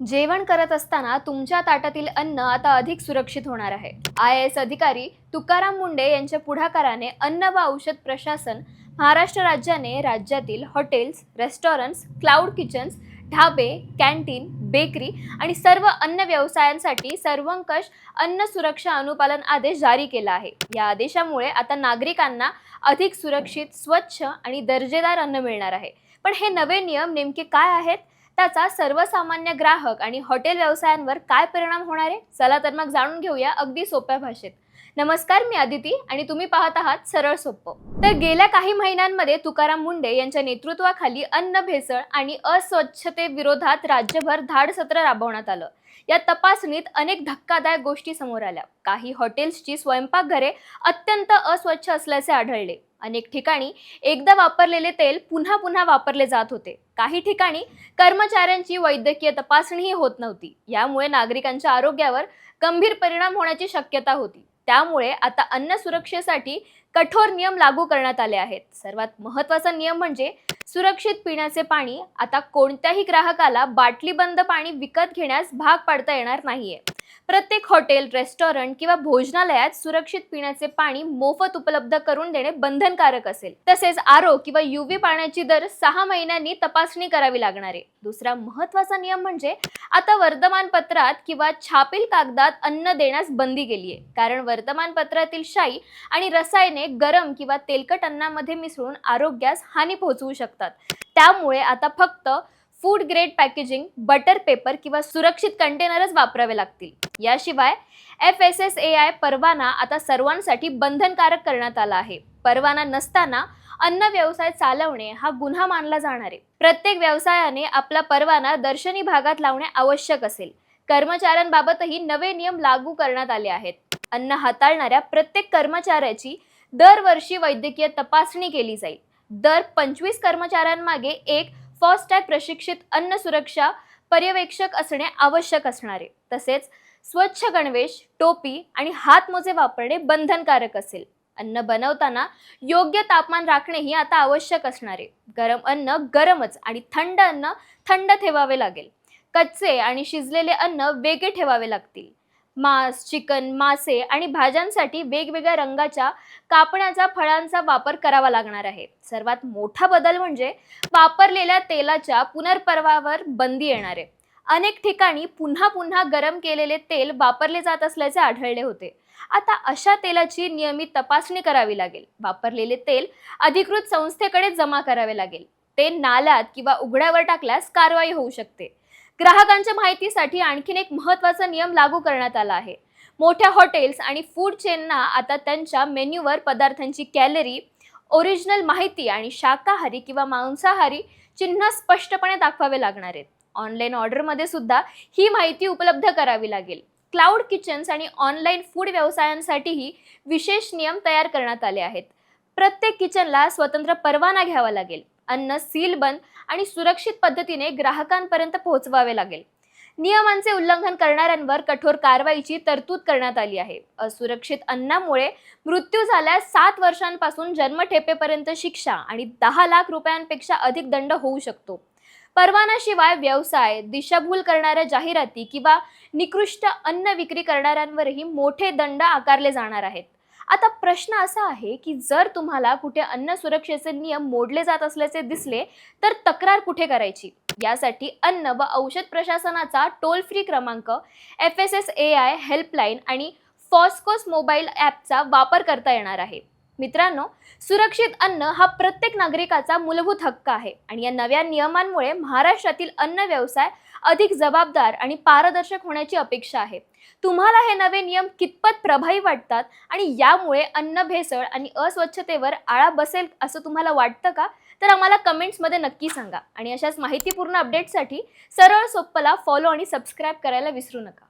जेवण करत असताना तुमच्या ताटातील अन्न आता अधिक सुरक्षित होणार आहे. IAS अधिकारी तुकाराम मुंढे यांच्या पुढाकाराने अन्न व औषध प्रशासन महाराष्ट्र राज्याने राज्यातील हॉटेल्स, रेस्टॉरंट्स, क्लाउड किचन्स, ढाबे, कॅन्टीन, बेकरी आणि सर्व अन्न व्यवसायांसाठी सर्वंकष अन्न सुरक्षा अनुपालन आदेश जारी केला आहे. या आदेशामुळे आता नागरिकांना अधिक सुरक्षित, स्वच्छ आणि दर्जेदार अन्न मिळणार आहे. पण हे नवे नियम नेमके काय आहेत? त्याचा सर्वसामान्य ग्राहक आणि हॉटेल व्यवसायांवर काय परिणाम होणार आहे? चला तर मग जाणून घेऊया अगदी सोप्या भाषेत. नमस्कार, मी आदिती आणि तुम्ही पाहत आहात सरळ सोप्पं. तर गेल्या काही महिन्यांमध्ये तुकाराम मुंढे यांच्या नेतृत्वाखाली अन्न भेसळ आणि अस्वच्छतेविरोधात राज्यभर धाड सत्र राबवण्यात आलं. या तपासणीत अनेक धक्कादायक गोष्टी समोर आल्या. काही हॉटेल्सची स्वयंपाकघरे अत्यंत अस्वच्छ असल्याचे आढळले. अनेक ठिकाणी एकदा वापरलेले तेल पुन्हा पुन्हा वापरले जात होते. काही ठिकाणी कर्मचाऱ्यांची वैद्यकीय तपासणीही होत नव्हती. यामुळे नागरिकांच्या आरोग्यावर गंभीर परिणाम होण्याची शक्यता होती. त्यामुळे आता अन्न सुरक्षेसाठी कठोर नियम लागू करण्यात आले आहेत. सर्वात महत्त्वाचा नियम म्हणजे सुरक्षित पिण्याचे पाणी. आता कोणत्याही ग्राहकाला बाटलीबंद पाणी विकत घेण्यास भाग पाडता येणार नाहीये. प्रत्येक हॉटेल, रेस्टॉरंट किंवा भोजनालयात सुरक्षित पिण्याचे पाणी मोफत उपलब्ध करून देणे बंधनकारक असेल. तसेच आरो किंवा UV पाण्याची दर 6 महिन्यांनी तपासणी करावी लागणार आहे. दुसरा महत्त्वाचा नियम म्हणजे आता वर्तमानपत्रात किंवा छापील कागदात अन्न देण्यास बंदी केली आहे. कारण वर्तमानपत्रातील शाई आणि रसायने गरम किंवा तेलकट अन्नामध्ये मिसळून आरोग्यास हानी पोहोचवू शकतात. त्यामुळे आता फक्त food grade packaging, butter paper किंवा सुरक्षित कंटेनरच वापरावे लागतील. याशिवाय FSSAI परवाना आता सर्वांसाठी बंधनकारक करण्यात आला आहे. परवाना नसताना अन्न व्यवसाय चालवणे हा गुन्हा मानला जाणार आहे. प्रत्येक व्यवसायाने आपला परवाना दर्शनी भागात लावणे आवश्यक असेल. कर्मचाऱ्यांबाबतही नवे नियम लागू करण्यात आले आहेत. अन्न हाताळणाऱ्या प्रत्येक कर्मचाऱ्याची दरवर्षी वैद्यकीय तपासणी केली जाईल. दर 25 कर्मचाऱ्यांमागे एक फास्टॅग प्रशिक्षित अन्न सुरक्षा पर्यवेक्षक असणे आवश्यक असणार आहे. तसेच स्वच्छ गणवेश, टोपी आणि हातमोजे वापरणे बंधनकारक असेल. अन्न बनवताना योग्य तापमान राखणेही आता आवश्यक असणार आहे. गरम अन्न गरमच आणि थंड अन्न थंड ठेवावे लागेल. कच्चे आणि शिजलेले अन्न वेगळे ठेवावे लागतील. मांस, चिकन, मासे आणि भाज्यांसाठी वेगवेगळ्या रंगाच्या कापण्याचा फळांचा वापर करावा लागणार आहे. सर्वात मोठा बदल म्हणजे वापरलेल्या तेलाच्या पुनर्प्रवाहावर बंदी येणार आहे. अनेक ठिकाणी पुन्हा पुन्हा गरम केलेले तेल वापरले जात असल्याचे आढळले होते. आता अशा तेलाची नियमित तपासणी करावी लागेल. वापरलेले तेल अधिकृत संस्थेकडे जमा करावे लागेल. ते नाल्यात किंवा उघड्यावर टाकल्यास कारवाई होऊ शकते. ग्राहकांच्या माहितीसाठी आणखीन एक महत्त्वाचा नियम लागू करण्यात आला आहे. मोठ्या हॉटेल्स आणि फूड चेनना आता त्यांच्या मेन्यूवर पदार्थांची कॅलरी, ओरिजिनल माहिती आणि शाकाहारी किंवा मांसाहारी चिन्ह स्पष्टपणे दाखवावे लागणार आहेत. ऑनलाईन ऑर्डरमध्ये सुद्धा ही माहिती उपलब्ध करावी लागेल. क्लाउड किचन्स आणि ऑनलाईन फूड व्यवसायांसाठीही विशेष नियम तयार करण्यात आले आहेत. प्रत्येक किचनला स्वतंत्र परवाना घ्यावा लागेल. अन्न सीलबंद आणि सुरक्षित पद्धतीने ग्राहकांपर्यंत पोहोचवावे लागेल. नियमांचे उल्लंघन करणाऱ्यांवर कठोर कारवाईची तरतूद करण्यात आली आहे. असुरक्षित अन्नामुळे मृत्यू झाल्यास 7 वर्षांपासून जन्मठेपेपर्यंत शिक्षा आणि 10 लाख रुपयांपेक्षा अधिक दंड होऊ शकतो. परवानाशिवाय व्यवसाय, दिशाभूल करणाऱ्या जाहिराती किंवा निकृष्ट अन्न विक्री करणाऱ्यांवरही मोठे दंड आकारले जाणार आहेत. आता प्रश्न असा आहे की जर तुम्हाला कुठे अन्न सुरक्षेचे नियम मोडले जात असल्याचे दिसले तर तक्रार कुठे करायची? यासाठी अन्न व औषध प्रशासनाचा टोल फ्री क्रमांक, FSSAI हेल्पलाईन आणि फॉस्कोस मोबाईल ॲपचा वापर करता येणार आहे. मित्रांनो, सुरक्षित अन्न हा प्रत्येक नागरिकाचा मूलभूत हक्क आहे आणि या नव्या नियमांमुळे महाराष्ट्रातील अन्न व्यवसाय अधिक जबाबदार आणि पारदर्शक होण्याची अपेक्षा आहे. तुम्हाला हे नवे नियम कितपत प्रभावी वाटतात आणि यामुळे अन्न भेसळ आणि अस्वच्छतेवर आळा बसेल असं तुम्हाला वाटतं का? तर आम्हाला कमेंट्समध्ये नक्की सांगा. आणि अशाच माहितीपूर्ण अपडेट्ससाठी सरळ सोप्पला फॉलो आणि सबस्क्राईब करायला विसरू नका.